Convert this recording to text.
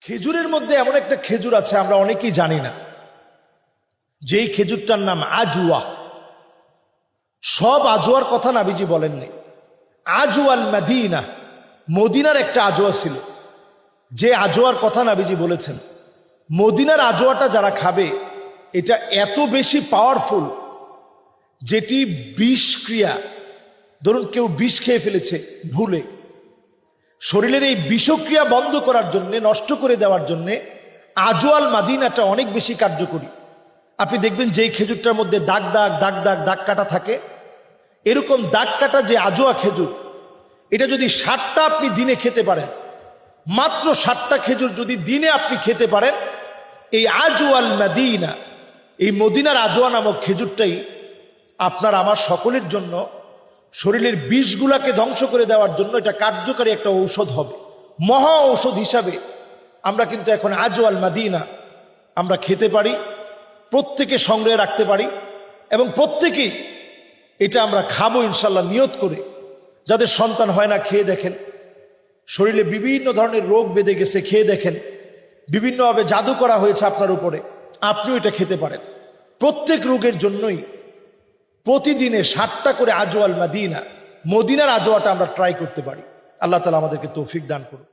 খেজুরের মধ্যে এমন একটা খেজুর আছে আমরা অনেকেই জানি না, যেই খেজুরটার নাম আজওয়া। সব আজওয়ার কথা নবীজি বলেননি। আজওয়াল মদিনা, মদিনার একটা আজওয়া ছিল, যে আজওয়ার কথা নবীজি বলেছেন। মদিনার আজওয়াটা যারা খাবে, এটা এত বেশি পাওয়ারফুল, যেটি বিষক্রিয়া, ধরুন কেউ বিষ খেয়ে ফেলেছে ভুলে, শরীরের এই বিষক্রিয়া বন্ধ করার জন্য, নষ্ট করে দেওয়ার জন্য আজওয়াল মাদিনাটা অনেক বেশি কার্যকরী। আপনি দেখবেন যেই খেজুরটার মধ্যে দাগ দাগ দাগ দাগ দাগ কাটা থাকে, এরকম দাগ কাটা যে আজওয়া খেজুর, এটা যদি 60টা আপনি দিনে খেতে পারেন, মাত্র 60টা খেজুর যদি দিনে আপনি খেতে পারেন, এই আজওয়াল মাদিনা, এই মদিনার আজওয়া নামক খেজুরটাই আপনার আমার সকলের জন্য শরীরের বিষগুলাকে ধ্বংস করে দেওয়ার জন্য এটা কার্যকারী একটা ঔষধ হবে। মহা ঔষধ হিসাবে আমরা কিন্তু এখন আজওয়াল মাদিনা আমরা খেতে পারি, প্রত্যেকে সংগ্রহে রাখতে পারি, এবং প্রত্যেকেই এটা আমরা খাবো ইনশাল্লাহ নিয়ত করে। যাদের সন্তান হয় না, খেয়ে দেখেন। শরীরে বিভিন্ন ধরনের রোগ বেঁধে গেছে, খেয়ে দেখেন। বিভিন্নভাবে জাদু করা হয়েছে আপনার উপরে, আপনিও এটা খেতে পারেন। প্রত্যেক রোগের জন্যই প্রতিদিনে 60টা করে আজওয়াল মাদিনা, মদিনার আজওয়াটা আমরা ট্রাই করতে পারি। আল্লাহ তাআলা আমাদেরকে তৌফিক দান করুন।